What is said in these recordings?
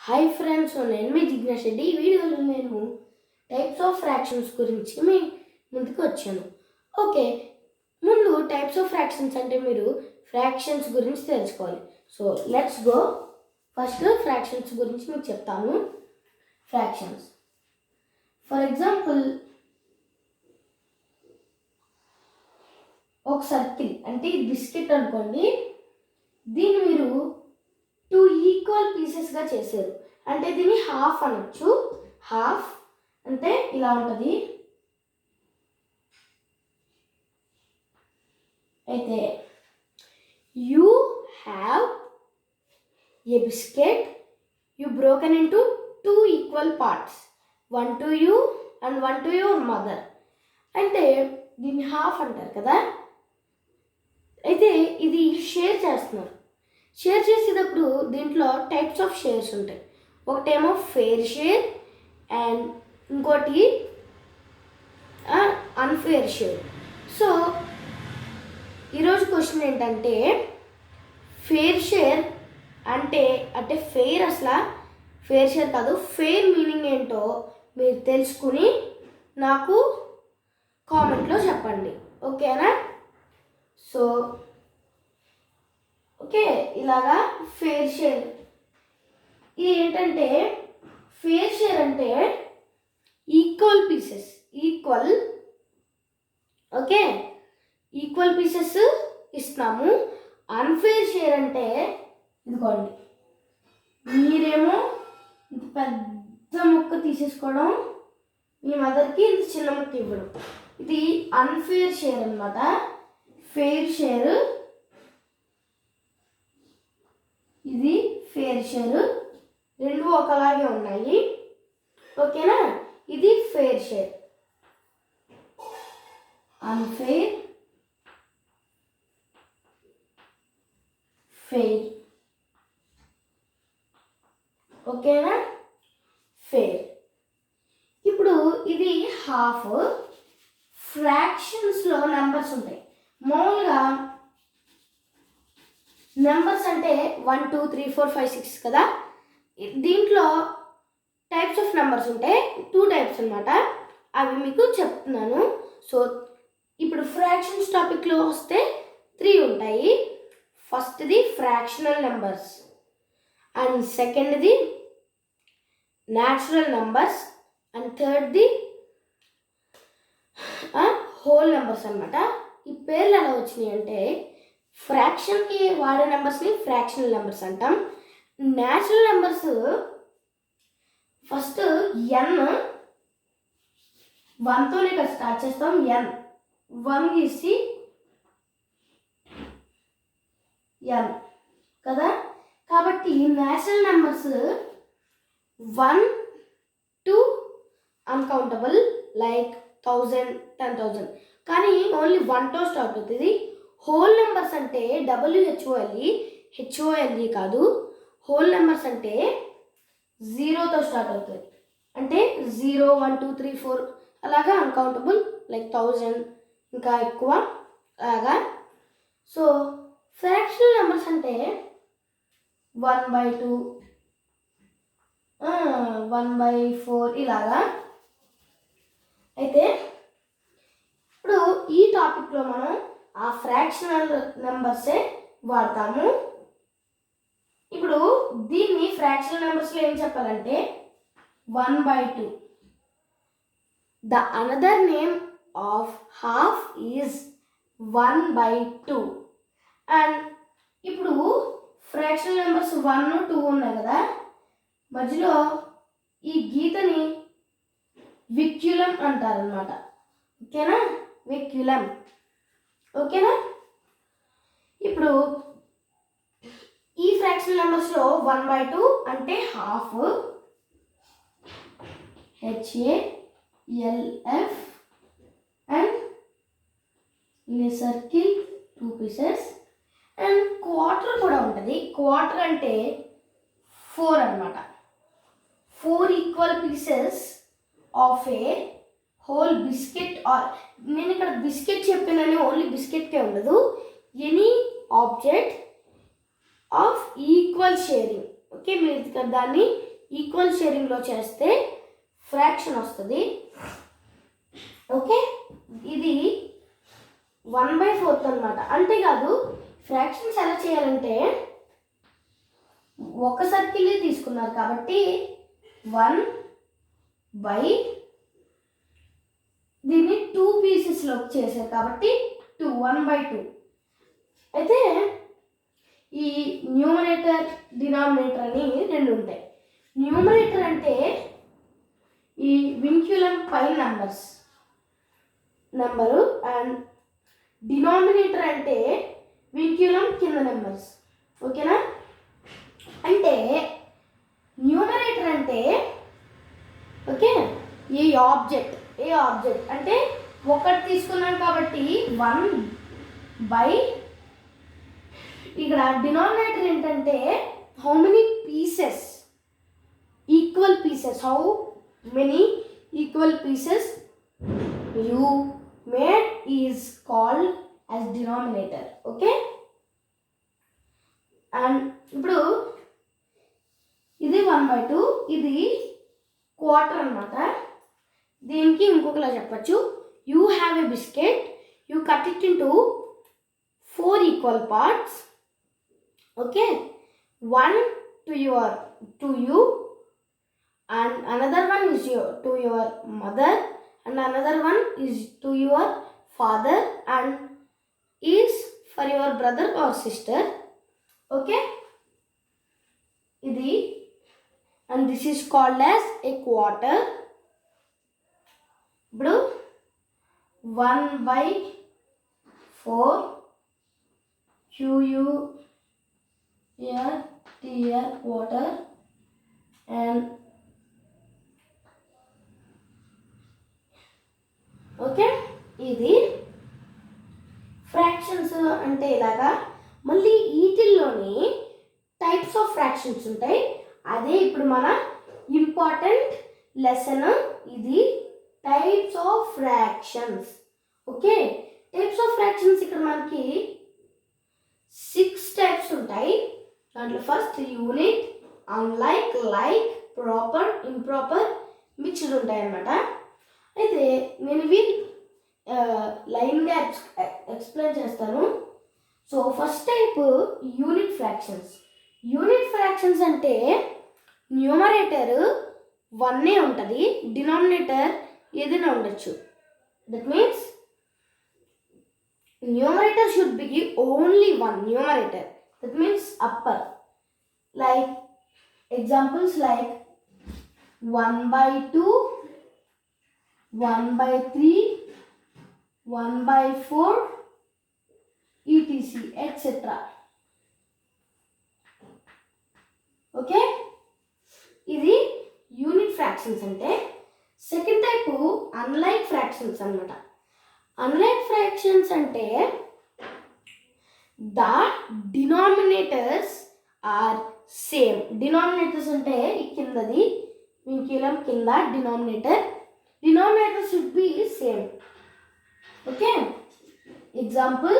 Hi friends, నేను మీ జిజ్ఞాస్ రెడ్డి. ఈ వీడియోలో నేను టైప్స్ ఆఫ్ ఫ్రాక్షన్స్ గురించి మీ ముందుకు వచ్చాను. ఓకే, ముందు టైప్స్ ఆఫ్ ఫ్రాక్షన్స్ అంటే మీరు ఫ్రాక్షన్స్ గురించి తెలుసుకోవాలి. So let's go. First fractions గురించి మీకు చెప్తాను. ఫ్రాక్షన్స్ ఫర్ ఎగ్జాంపుల్, ఒక సర్కిల్ అంటే బిస్కెట్ అనుకోండి. దీన్ని మీరు 2 ఈక్వల్ పీసెస్గా చేశారు అంటే దీన్ని హాఫ్ అనొచ్చు. హాఫ్ అంటే ఇలా ఉంటుంది. అయితే you have a biscuit, you broken into 2 equal parts, 1 to you and 1 to your mother. అంటే దీన్ని హాఫ్ అంటారు కదా. అయితే ఇది షేర్ చేస్తున్నారు. షేర్ చేసేటప్పుడు దీంట్లో టైప్స్ ఆఫ్ షేర్స్ ఉంటాయి. ఒకటేమో ఫెయిర్ షేర్ అండ్ ఇంకోటి అన్ఫెయిర్ షేర్. సో ఈరోజు క్వశ్చన్ ఏంటంటే, ఫెయిర్ షేర్ అంటే ఫెయిర్ అసలు ఫెయిర్ షేర్ కాదు, ఫెయిర్ మీనింగ్ ఏంటో మీరు తెలుసుకుని నాకు కామెంట్లో చెప్పండి, ఓకేనా? సో ఓకే, ఇలాగా ఫెయిర్ షేర్ ఇది ఏంటంటే, ఫెయిర్ షేర్ అంటే equal pieces, okay, equal pieces ఇస్తాము. అన్ఫెయిర్ షేర్ అంటే ఇదిగోండి, మీరేమో ఇంత పెద్ద ముక్క తీసేసుకోవడం, మీ మదర్కి ఇంత చిన్న ముక్క ఇవ్వడం, ఇది అన్ఫెయిర్ షేర్ అన్నమాట. ఫెయిర్ షేర్, ఇది ఫెయిర్ షేర్, రెండు ఒకలాగే ఉన్నాయి, ఓకేనా? ఇది ఫెయిర్ షేర్. అన్ఫెయిర్, ఫెయిర్, ఓకేనా? ఫెయిర్. ఇప్పుడు ఇది హాఫ్. ఫ్రాక్షన్స్లో నెంబర్స్ ఉంటాయి. మామూలుగా నెంబర్స్ అంటే 1 2 3 4 5 6 కదా. దీంట్లో టైప్స్ ఆఫ్ నెంబర్స్ ఉంటాయి, 2 టైప్స్ అన్నమాట. అవి మీకు చెప్తున్నాను. సో ఇప్పుడు ఫ్రాక్షన్స్ టాపిక్లో వస్తే 3 ఉంటాయి. ఫస్ట్ది ఫ్రాక్షనల్ నెంబర్స్, అండ్ సెకండ్ది న్యాచురల్ నెంబర్స్, అండ్ థర్డ్ది హోల్ నెంబర్స్ అన్నమాట. ఈ పేర్లు ఎలా వచ్చినాయి అంటే, ఫ్రాక్షన్కి వాడే నెంబర్స్ని ఫ్రాక్షనల్ నెంబర్స్ అంటాం. న్యాచురల్ నెంబర్స్ ఫస్ట్ ఎన్, 1తోనే కదా స్టార్ట్ చేస్తాం. ఎన్ 1 గీసి ఎన్ కదా. కాబట్టి natural numbers 1 to uncountable, like 1000 10,000, కానీ ఓన్లీ 1తో స్టార్ట్ అవుతుంది. హోల్ నెంబర్స్ అంటే HOLE కాదు. హోల్ నెంబర్స్ అంటే 0తో స్టార్ట్ అవుతుంది. అంటే 0 1 2 3 4 అలాగా అన్కౌంటబుల్, లైక్ 1000 ఇంకా ఎక్కువ అలాగా. సో ఫ్రాక్షనల్ నెంబర్స్ అంటే 1/2 1/4 ఇలాగా. అయితే ఇప్పుడు ఈ టాపిక్లో మనం ఆ ఫ్రాక్షనల్ నెంబర్సే వాడతాము. ఇప్పుడు దీన్ని ఫ్రాక్షనల్ నెంబర్స్లో ఏం చెప్పాలంటే 1/2. The another name of half is 1/2. And ఇప్పుడు ఫ్రాక్షనల్ నెంబర్స్ 1 2 ఉన్నాయి కదా, మధ్యలో ఈ గీతని విక్యులం అంటారనమాట, ఓకేనా? విక్యులం, ఓకేనా? ఇప్పుడు ఈ ఫ్రాక్షనల్ నెంబర్స్లో 1/2 అంటే half, HALF, and in a circle 2 pieces, and quarter కూడా ఉంటుంది. క్వార్టర్ అంటే 4 అన్నమాట. 4 equal pieces of a whole biscuit. Or నేను ఇక్కడ బిస్కెట్ చెప్పినని ఓన్లీ బిస్కెట్కే ఉండదు, any object of equal sharing, okay? మీరు దాన్ని ఈక్వల్ షేరింగ్లో చేస్తే ఫ్రాక్షన్ వస్తుంది. ఓకే, ఇది 1/4 అనమాట. అంతేకాదు ఫ్రాక్షన్స్ ఎలా చేయాలంటే ఒక సర్కిల్ తీసుకున్నారు కాబట్టి 1 బై దీన్ని 2 పీసెస్లో చేశారు కాబట్టి 1/2. అయితే ఈ న్యూమరేటర్ డినామినేటర్ అని రెండు ఉంటాయి. న్యూమరేటర్ అంటే ఈ వింక్యులం పై నెంబరు అండ్ డినామినేటర్ అంటే వింక్యులం కింద నెంబర్స్. ఓకేనా? అంటే న్యూమరేటర్ అంటే ఓకే ఏ ఆబ్జెక్ట్ అంటే ఒకటి తీసుకున్నాం కాబట్టి 1 బై ఇక్కడ డినామినేటర్ ఏంటంటే how many pieces equal pieces how many equal pieces you made is called as denominator. Okay, and ఇప్పుడు ఇది 1/2, ఇది క్వార్టర్ అనమాట. దీనికి ఇంకొకలా చెప్పచ్చు, you have a biscuit, you cut it into 4 equal parts. Okay, 1 to you and another one is to your mother and another one is to your father and is for your brother or sister. Okay, ఇది and this is called as a quarter. ఇప్పుడు 1/4 quarter and okay, ఇది fractions అంటే ఇలాగా. మళ్ళీ వీటిల్లోని types of fractions ఉంటాయి. అదే ఇప్పుడు మన ఇంపార్టెంట్ లెసన్. ఇది types of fractions. Okay, types of fractions ఇక్కడ మనకి 6 టైప్స్ ఉంటాయి. దాంట్లో first unit, unlike, like, proper, improper, mixed ఉంటాయి అన్నమాట. అయితే నేను ఇవి లైన్గా ఎక్స్ప్లెయిన్ చేస్తాను. So first type unit fractions. Unit fractions అంటే న్యూమరేటర్ 1 ఉంటుంది, డినామినేటర్ ఏదైనా ఉండొచ్చు. That means numerator should be only 1 numerator. That means upper. Like examples like 1/2, 1/3, 1/4 etc. etc. Okay, ఇది యూనిట్ ఫ్రాక్షన్స్ అంటే. సెకండ్ టైపు అన్లైక్ ఫ్రాక్షన్స్ అన్నమాట. Unlike fractions అంటే the denominators are same. Denominators అంటే ఈ కిందది వింక్యులం కింద denominator should be same. Okay, example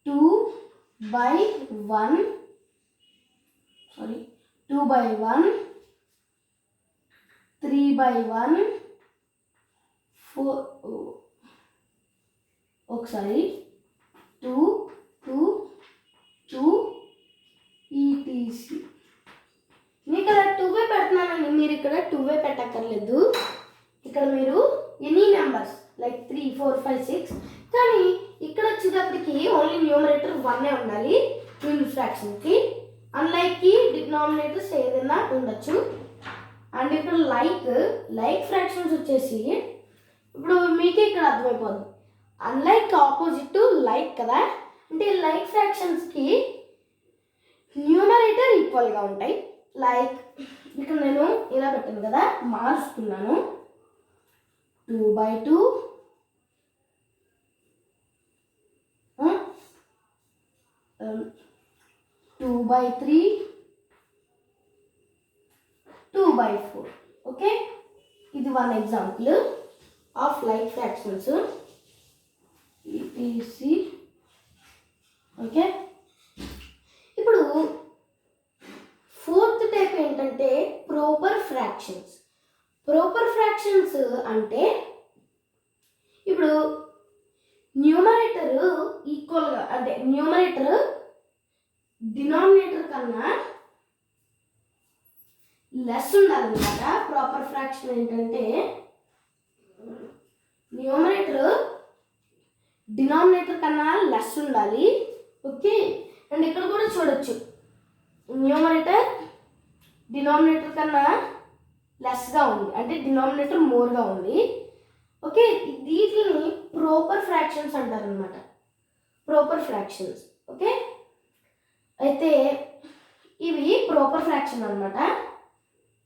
2/1, 3/1, 4 ఒకసారి 2, 2, 2 etc. నేను ఇక్కడ 2 పెడుతున్నానండి, మీరు ఇక్కడ 2 పెట్టక్కర్లేదు. ఇక్కడ మీరు ఎనీ నెంబర్స్ లైక్ 3, 4, 5, 6. కానీ ఇక్కడ వచ్చేటప్పటికి ఓన్లీ న్యూమరేటర్ 1 ఉండాలి యూనిట్ ఫ్రాక్షన్కి. అన్లైక్కి డినామినేటర్స్ ఏదైనా ఉండొచ్చు. అండ్ ఇక్కడ లైక్ ఫ్రాక్షన్స్ వచ్చేసి ఇప్పుడు మీకే ఇక్కడ అర్థమైపోతుంది. అన్లైక్ ఆపోజిట్ లైక్ కదా. అంటే లైక్ ఫ్రాక్షన్స్కి న్యూమరేటర్ ఈక్వల్గా ఉంటాయి. లైక్ ఇక్కడ నేను ఇలా పెట్టాను కదా, మారుస్తున్నాను. 2/2, 2/3, 2/4. ఓకే, ఇది 1 example of like fractions. Okay, ఇప్పుడు 4 ఫ్రాక్షన్స్. ప్రాపర్ ఫ్రాక్షన్స్ అంటే ఇప్పుడు న్యూమరేటర్ ఈక్వల్గా అంటే న్యూమరేటర్ డినామినేటర్ కన్నా లెస్ ఉండాలన్నమాట. ప్రాపర్ ఫ్రాక్షన్ ఏంటంటే న్యూమరేటర్ డినామినేటర్ కన్నా లెస్ ఉండాలి. ఓకే, అండ్ ఇక్కడ కూడా చూడొచ్చు న్యూమరేటర్ డినామినేటర్ కన్నా లెస్గా ఉంది, అంటే డినామినేటర్ మోర్గా ఉంది. ఓకే, వీటిని ప్రాపర్ ఫ్రాక్షన్స్ అంటారు అనమాట. Proper fractions. ఓకే, అయితే ఇవి ప్రాపర్ ఫ్రాక్షన్ అనమాట.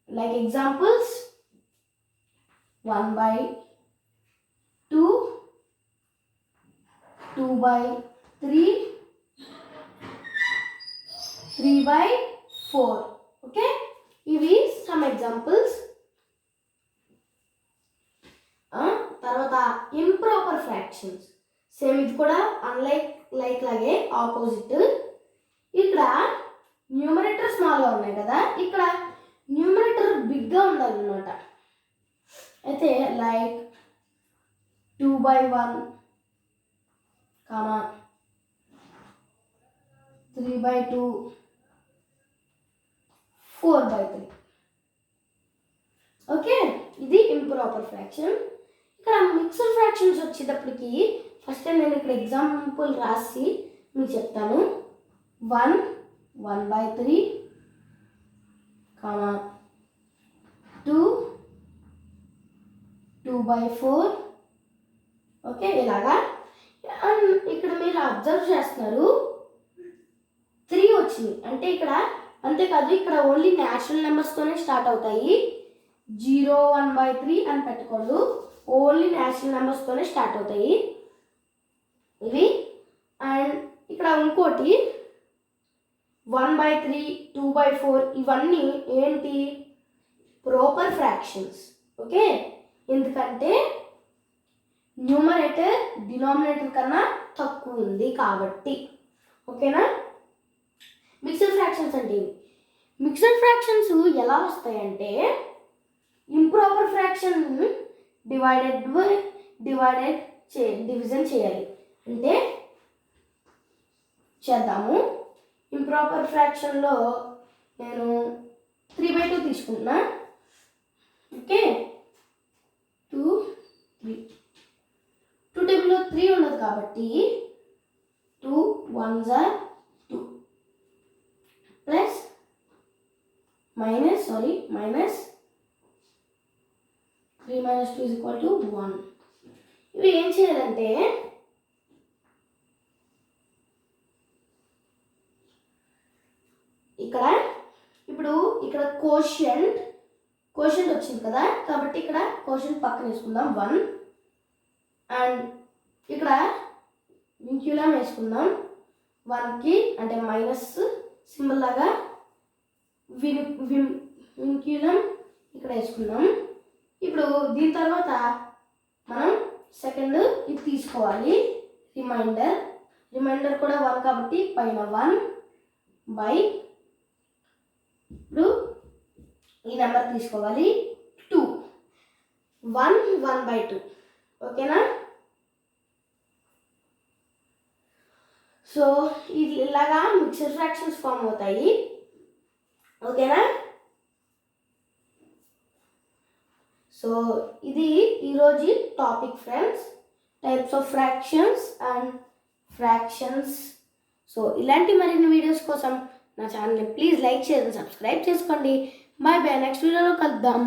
Like examples 1/2, 2/3, 3/4. ఓకే, ఇవి సమ్ ఎగ్జాంపుల్స్. తర్వాత ఇంప్రాపర్ ఫ్రాక్షన్స్. సేమ్ ఇది కూడా లైక్ లాగే ఆపోజిట్. ఇక్కడ న్యూమరేటర్ స్మాల్గా ఉన్నాయి కదా, ఇక్కడ న్యూమరేటర్ బిగ్గా ఉండాలన్నమాట. అయితే లైక్ 2/1, 3/2, 4/3. ఓకే, ఇది ఇంప్రాపర్ ఫ్రాక్షన్. ఇక్కడ మిక్స్డ్ ఫ్రాక్షన్స్ వచ్చేటప్పటికి ఫస్ట్ నేను ఇక్కడ ఎగ్జాంపుల్ రాసి మీకు చెప్తాను. 1, 1/3, 2, 2/4. ఓకే, ఇలాగా. అండ్ ఇక్కడ మీరు అబ్జర్వ్ చేస్తున్నారు 3 వచ్చింది. అంటే ఇక్కడ అంతేకాదు, ఇక్కడ ఓన్లీ న్యాచురల్ నెంబర్స్తోనే స్టార్ట్ అవుతాయి. 0, 1/3 అని పెట్టుకోండు, ఓన్లీ న్యాచురల్ నెంబర్స్తోనే స్టార్ట్ అవుతాయి ఇవి. అండ్ ఇక్కడ ఇంకోటి 1/3, 2/4 ఇవన్నీ ఏంటి? Proper fractions. ఓకే, ఎందుకంటే న్యూమరేటర్ డినామినేటర్ కన్నా తక్కువ ఉంది కాబట్టి. ఓకేనా? మిక్స్డ్ ఫ్రాక్షన్స్ అంటే ఇవి. మిక్స్డ్ ఫ్రాక్షన్స్ ఎలా వస్తాయంటే ఇంప్రాపర్ ఫ్రాక్షన్ డివిజన్ చేయాలి. అంటే చేద్దాము. ఇంప్రాపర్ ఫ్రాక్షన్లో నేను 3/2 తీసుకుంటున్నా. ఓకే, 2, 3. 2 టేబుల్లో 3 ఉండదు కాబట్టి 2 1s are 2 plus minus 3 minus 2 is equal to 1. ఇవి ఏం చేయాలంటే ఇప్పుడు ఇక్కడ కోషియంట్ వచ్చింది కదా, కాబట్టి ఇక్కడ కోషియంట్ పక్కన వేసుకుందాం 1. అండ్ ఇక్కడ వింక్యులం వేసుకుందాం 1కి, అంటే మైనస్ సింబల్ లాగా వింక్యులం ఇక్కడ వేసుకుందాం. ఇప్పుడు దీని తర్వాత మనం సెకండ్ ఇది తీసుకోవాలి, రిమైండర్ కూడా 1 కాబట్టి పైన 1 బై, ఇప్పుడు ఈ నెంబర్ తీసుకోవాలి 2, 1 1/2. ఓకేనా? సో ఇది ఇలాగా మిక్స్డ్ ఫ్రాక్షన్స్ ఫామ్ అవుతాయి. ఓకేనా? సో ఇది ఈరోజు topic friends, types of fractions and fractions. So ఇలాంటి మరిన్ని వీడియోస్ కోసం నా ఛానల్ని ప్లీజ్ లైక్ చేసి సబ్స్క్రైబ్ చేసుకోండి. బాయ్ బాయ్, నెక్స్ట్ వీడియోలో కలుద్దాం.